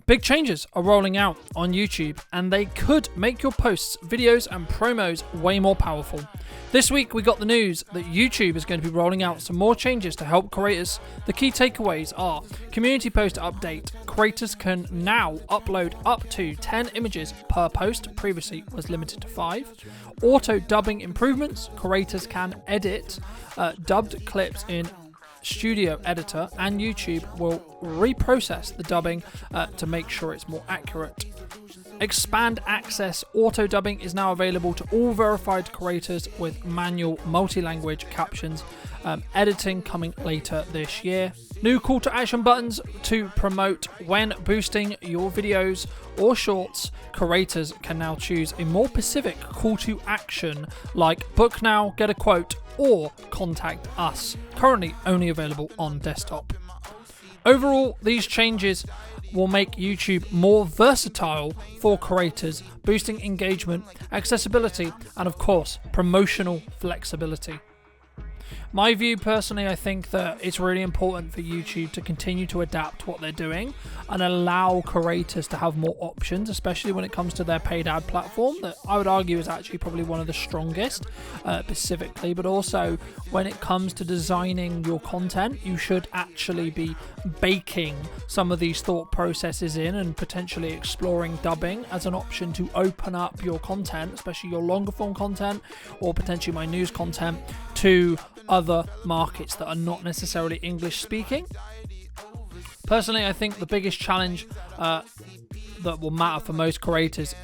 Big changes are rolling out on YouTube, and they could make your posts, videos, and promos way more powerful. This week, we got the news that YouTube is going to be rolling out some more changes to help creators. The key takeaways are community post update. Creators can now upload up to 10 images per post, previously was limited to 5. Auto dubbing improvements. Creators can edit dubbed clips in Studio Editor, and YouTube will reprocess the dubbing to make sure it's more accurate. Expand access. Auto dubbing is now available to all verified creators with manual multi-language captions. Editing coming later this year. New call to action buttons to promote. When boosting your videos or shorts, creators can now choose a more specific call to action like book now, get a quote, or contact us. Currently only available on desktop. Overall, these changes will make YouTube more versatile for creators, boosting engagement, accessibility, and of course, promotional flexibility. My view personally, I think that it's really important for YouTube to continue to adapt what they're doing and allow creators to have more options, especially when it comes to their paid ad platform that I would argue is actually probably one of the strongest specifically, but also when it comes to designing your content, you should actually be baking some of these thought processes in and potentially exploring dubbing as an option to open up your content, especially your longer form content or potentially my news content, to other markets that are not necessarily English speaking. Personally, I think the biggest challenge that will matter for most creators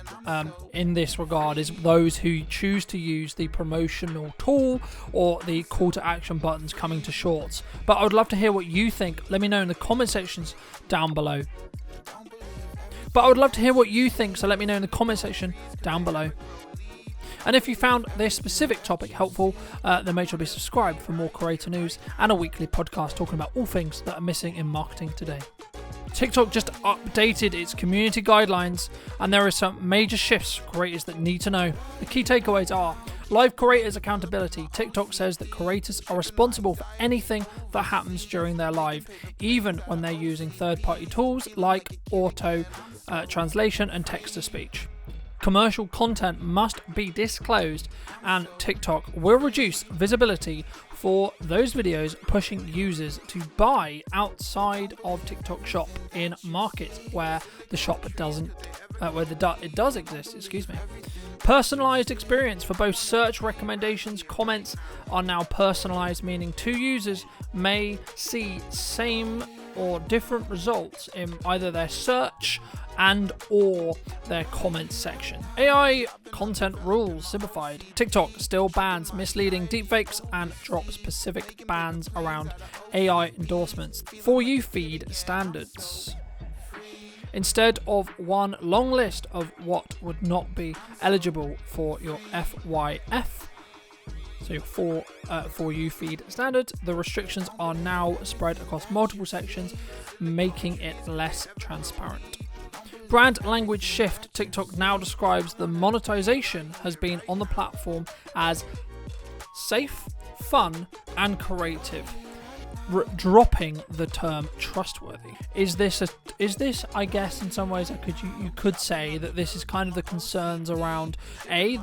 in this regard is those who choose to use the promotional tool or the call to action buttons coming to shorts. But I would love to hear what you think. Let me know in the comment sections down below. So let me know in the comment section down below. And if you found this specific topic helpful, then make sure to be subscribed for more creator news and a weekly podcast talking about all things that are missing in marketing today. TikTok just updated its community guidelines, and there are some major shifts for creators that need to know. The key takeaways are live creators accountability. TikTok says that creators are responsible for anything that happens during their live, even when they're using third-party tools like auto translation and text-to-speech. Commercial content must be disclosed, and TikTok will reduce visibility for those videos pushing users to buy outside of TikTok Shop in markets where the shop doesn't, it does exist. Personalized experience for both search recommendations. Comments are now personalized, meaning two users may see same or different results in either their search and or their comments section. AI content rules simplified. TikTok still bans misleading deepfakes and drops specific bans around AI endorsements. For You feed standards. Instead of one long list of what would not be eligible for your FYF, so your For You feed standards, the restrictions are now spread across multiple sections, making it less transparent. Brand language shift. TikTok now describes the monetization has been on the platform as safe, fun, and creative, dropping the term trustworthy. Is this I guess in some ways you could say that this is kind of the concerns around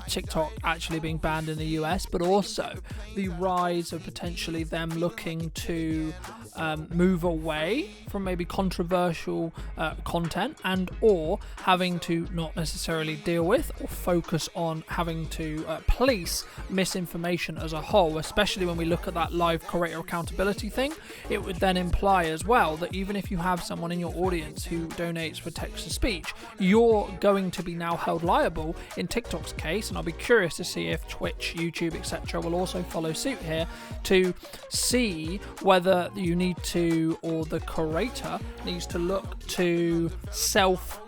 TikTok actually being banned in the US, but also the rise of potentially them looking to move away from maybe controversial content and or having to not necessarily deal with or focus on having to police misinformation as a whole, especially when we look at that live creator accountability thing. It would then imply as well that even if you have someone in your audience who donates for text-to-speech, you're going to be now held liable in TikTok's case, and I'll be curious to see if Twitch, YouTube, etc. will also follow suit here to see whether you need to, or the creator needs to look to self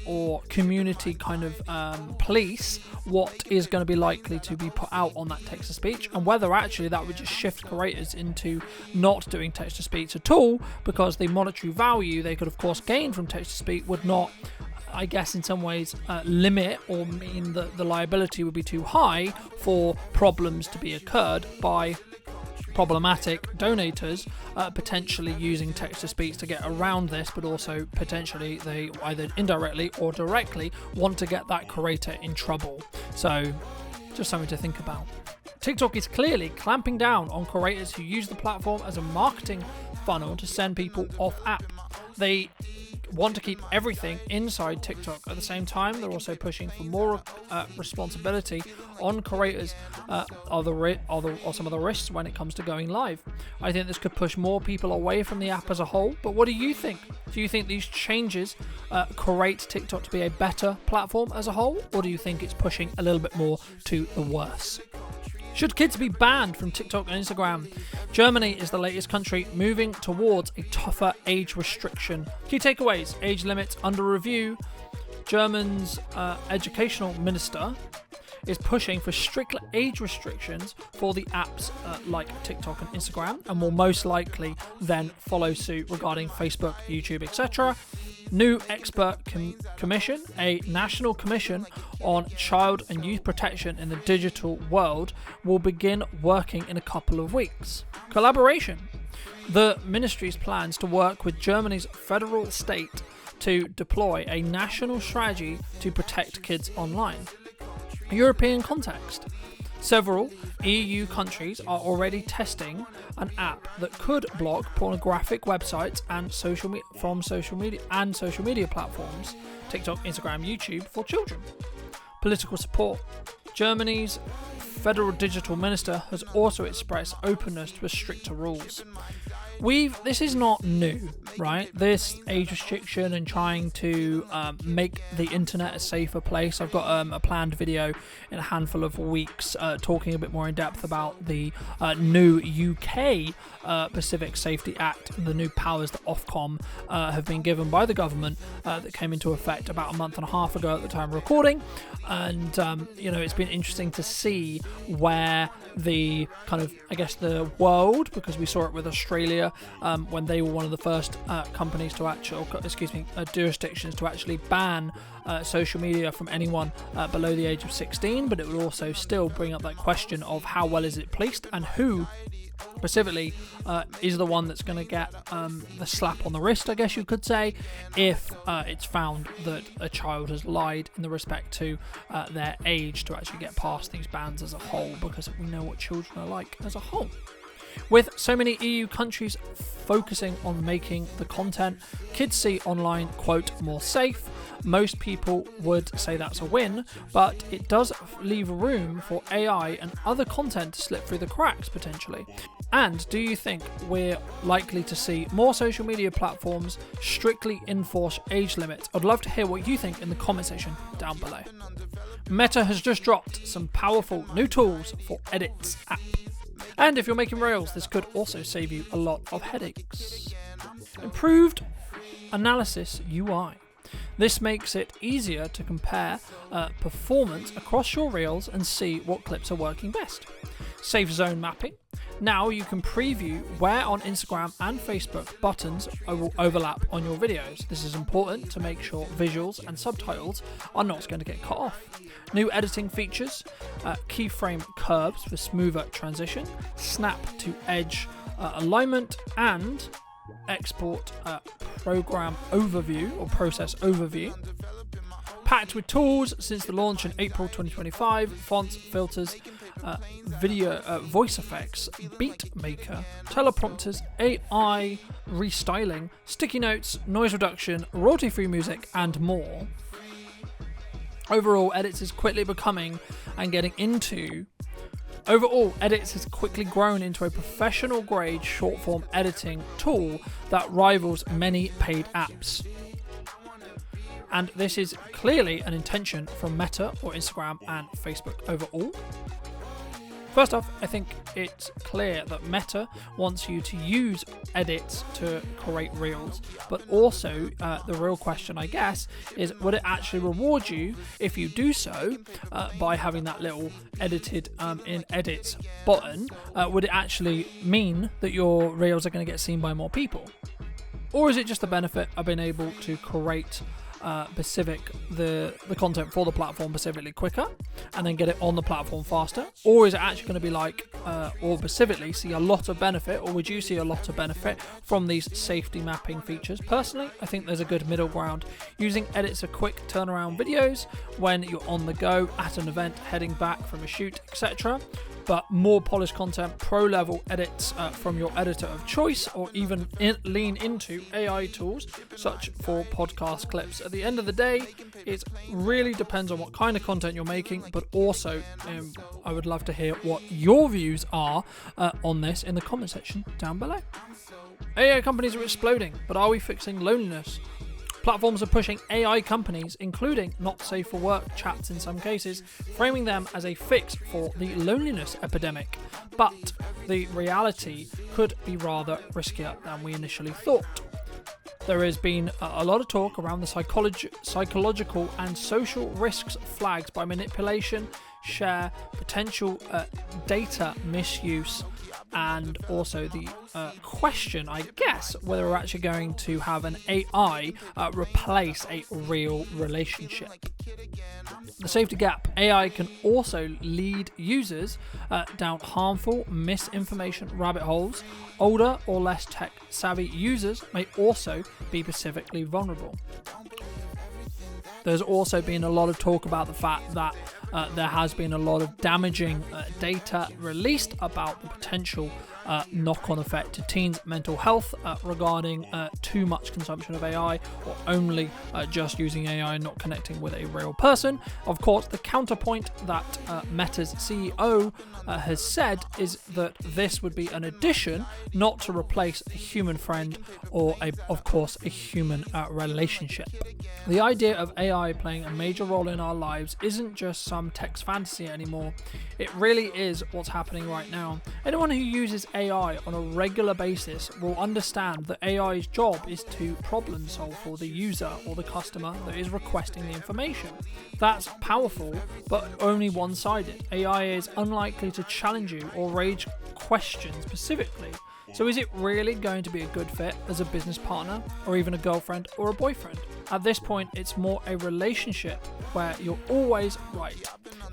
or community kind of police what is going to be likely to be put out on that text-to-speech, and whether actually that would just shift creators into not doing text-to-speech at all, because the monetary value they could of course gain from text-to-speech would not, I guess in some ways, limit or mean that the liability would be too high for problems to be occurred by problematic donators potentially using text-to-speech to get around this, but also potentially they either indirectly or directly want to get that creator in trouble. So just something to think about. TikTok is clearly clamping down on creators who use the platform as a marketing funnel to send people off app. They want to keep everything inside TikTok. At the same time, they're also pushing for more responsibility on creators or some of the risks when it comes to going live. I think this could push more people away from the app as a whole, but what do you think? Do you think these changes create TikTok to be a better platform as a whole, or do you think it's pushing a little bit more to the worse? Should kids be banned from TikTok and Instagram? Germany is the latest country moving towards a tougher age restriction. Key takeaways: age limits under review. Germany's educational minister is pushing for stricter age restrictions for the apps like TikTok and Instagram, and will most likely then follow suit regarding Facebook, YouTube, etc. New expert commission, a national commission on child and youth protection in the digital world, will begin working in a couple of weeks. Collaboration. The ministry's plans to work with Germany's federal state to deploy a national strategy to protect kids online. European context. Several EU countries are already testing an app that could block pornographic websites and social media platforms, TikTok, Instagram, YouTube, for children. Political support. Germany's federal digital minister has also expressed openness to stricter rules. This is not new, right? This age restriction and trying to make the internet a safer place. I've got a planned video in a handful of weeks talking a bit more in depth about the new UK Pacific Safety Act and the new powers that Ofcom have been given by the government that came into effect about a month and a half ago at the time of recording. And, it's been interesting to see where the the world, because we saw it with Australia when they were one of the first jurisdictions to actually ban social media from anyone below the age of 16, but it would also still bring up that question of how well is it placed and who specifically is the one that's going to get the slap on the wrist, I guess you could say, if it's found that a child has lied in the respect to their age to actually get past these bans as a whole, because we know what children are like as a whole. With so many EU countries focusing on making the content kids see online, quote, more safe, most people would say that's a win, but it does leave room for AI and other content to slip through the cracks potentially. And do you think we're likely to see more social media platforms strictly enforce age limits? I'd love to hear what you think in the comment section down below. Meta has just dropped some powerful new tools for Edits app. And if you're making Rails, this could also save you a lot of headaches. Improved analysis UI. This makes it easier to compare performance across your Reels and see what clips are working best. Safe zone mapping. Now you can preview where on Instagram and Facebook buttons will overlap on your videos. This is important to make sure visuals and subtitles are not going to get cut off. New editing features, keyframe curves for smoother transition, snap to edge alignment, and export program overview or process overview. Packed with tools since the launch in April 2025, fonts, filters, video, voice effects, beat maker, teleprompters, AI restyling, sticky notes, noise reduction, royalty-free music, and more. Overall, Edits is quickly becoming and getting into. Overall, Edits has quickly grown into a professional-grade short-form editing tool that rivals many paid apps. And this is clearly an intention from Meta or Instagram and Facebook overall. First off, I think it's clear that Meta wants you to use Edits to create Reels, but also the real question, I guess, is would it actually reward you if you do so by having that little edited in Edits button? Would it actually mean that your Reels are going to get seen by more people? Or is it just the benefit of being able to create the content for the platform specifically quicker and then get it on the platform faster? Or is it actually going to be like or specifically see a lot of benefit, or would you see a lot of benefit from these safety mapping features? Personally, I think there's a good middle ground. Using edits for quick turnaround videos when you're on the go, at an event, heading back from a shoot, etc. But more polished content, pro-level edits from your editor of choice, or even lean into AI tools, such for podcast clips. At the end of the day, it really depends on what kind of content you're making, but also I would love to hear what your views are on this in the comment section down below. AI companies are exploding, but are we fixing loneliness? Platforms are pushing AI companies, including not safe for work chats in some cases, framing them as a fix for the loneliness epidemic. But the reality could be rather riskier than we initially thought. There has been a lot of talk around the psychological and social risks flagged by manipulation, share, potential data misuse, and also the question, I guess, whether we're actually going to have an AI replace a real relationship. The safety gap. AI can also lead users down harmful misinformation rabbit holes. Older or less tech-savvy users may also be specifically vulnerable. There's also been a lot of talk about the fact that there has been a lot of damaging data released about the potential knock-on effect to teens' mental health regarding too much consumption of AI, or only just using AI and not connecting with a real person. Of course, the counterpoint that Meta's CEO has said is that this would be an addition, not to replace a human friend or, of course, a human relationship. The idea of AI playing a major role in our lives isn't just some text fantasy anymore. It really is what's happening right now. Anyone who uses AI on a regular basis will understand that AI's job is to problem solve for the user or the customer that is requesting the information. That's powerful, but only one-sided. AI is unlikely to challenge you or raise questions specifically. So is it really going to be a good fit as a business partner, or even a girlfriend or a boyfriend? At this point, it's more a relationship where you're always right.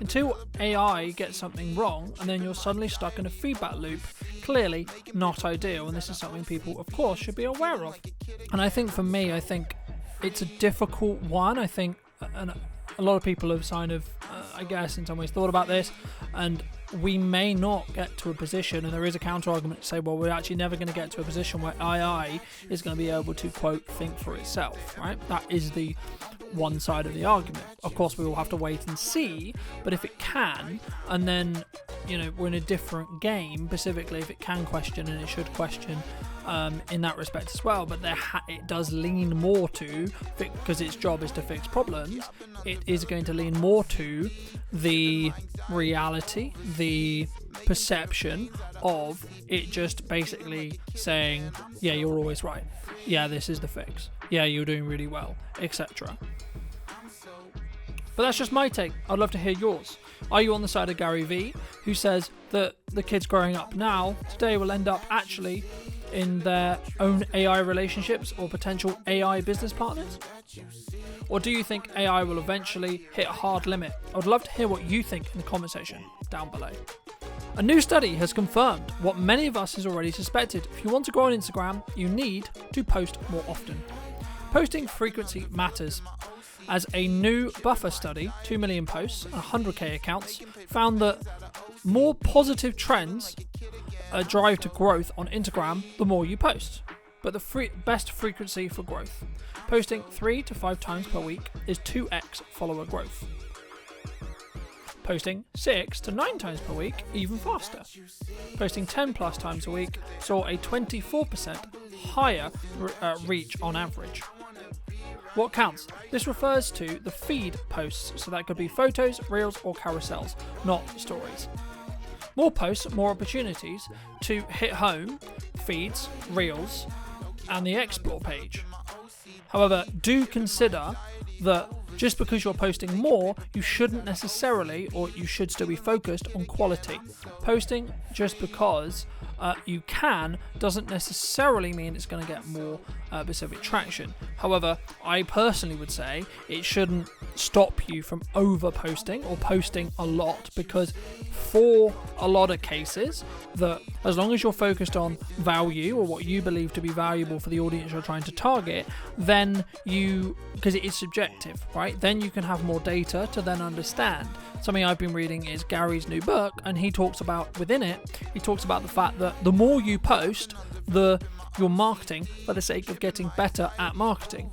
Until AI gets something wrong, and then you're suddenly stuck in a feedback loop. Clearly not ideal, and this is something people, of course, should be aware of. And I think for me, I think it's a difficult one. I think a lot of people have kind of, I guess, in some ways thought about this, and we may not get to a position, and there is a counter argument to say, well, we're actually never going to get to a position where AI is going to be able to, quote, think for itself, right? That is the one side of the argument. Of course, we will have to wait and see, but if it can, and then, we're in a different game, specifically if it can question, and it should question in that respect as well, but it does lean more to, because its job is to fix problems, it is going to lean more to the reality, the perception of it just basically saying, yeah, you're always right, yeah, this is the fix, yeah, you're doing really well, etc. But that's just my take. I'd love to hear yours. Are you on the side of Gary Vee, who says that the kids growing up now today will end up actually in their own AI relationships or potential AI business partners? Or do you think AI will eventually hit a hard limit? I would love to hear what you think in the comment section down below. A new study has confirmed what many of us has already suspected. If you want to grow on Instagram, you need to post more often. Posting frequency matters, as a new Buffer study, 2 million posts and 100k accounts, found that more positive trends drive to growth on Instagram the more you post. But the best frequency for growth. Posting 3 to 5 times per week is 2x follower growth. Posting 6 to 9 times per week, even faster. Posting 10 plus times a week saw a 24% higher reach on average. What counts? This refers to the feed posts, so that could be photos, reels, or carousels, not stories. More posts, more opportunities to hit home, feeds, reels, and the explore page. However, do consider that Just because you're posting more, you shouldn't necessarily, or you should still be focused on quality. Posting just because you can doesn't necessarily mean it's going to get more specific traction. However, I personally would say it shouldn't stop you from over posting or posting a lot, because for a lot of cases, that as long as you're focused on value or what you believe to be valuable for the audience you're trying to target, then because it is subjective, right? Then you can have more data to then understand. Something I've been reading is Gary's new book, and he talks about the fact that the more you post, you're marketing for the sake of getting better at marketing.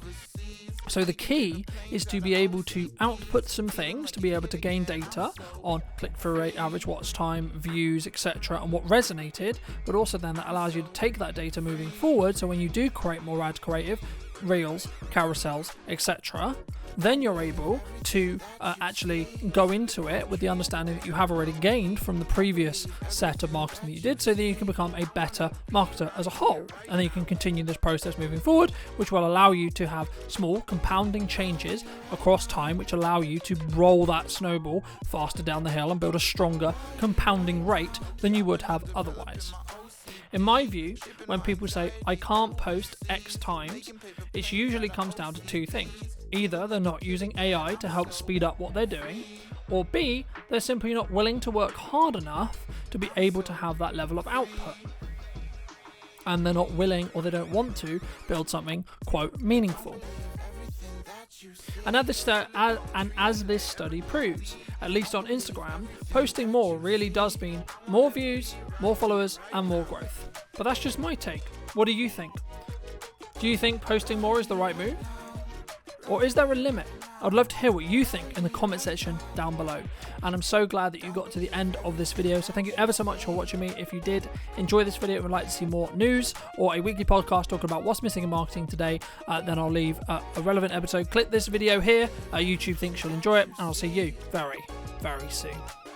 So the key is to be able to output some things, to be able to gain data on click-through rate, average watch time, views, etc., and what resonated, but also then that allows you to take that data moving forward. So when you do create more ad creative, reels, carousels, etc., then you're able to actually go into it with the understanding that you have already gained from the previous set of marketing that you did, so that you can become a better marketer as a whole. And then you can continue this process moving forward, which will allow you to have small compounding changes across time, which allow you to roll that snowball faster down the hill and build a stronger compounding rate than you would have otherwise. In my view, when people say, I can't post X times, it usually comes down to two things. Either they're not using AI to help speed up what they're doing, or B, they're simply not willing to work hard enough to be able to have that level of output. And they're not willing, or they don't want to, build something, quote, meaningful. And as this study proves, at least on Instagram, posting more really does mean more views, more followers, and more growth. But that's just my take. What do you think? Do you think posting more is the right move? Or is there a limit? I'd love to hear what you think in the comment section down below. And I'm so glad that you got to the end of this video. So thank you ever so much for watching me. If you did enjoy this video and would like to see more news or a weekly podcast talking about what's missing in marketing today, then I'll leave a relevant episode. Click this video here. YouTube thinks you'll enjoy it. And I'll see you very, very soon.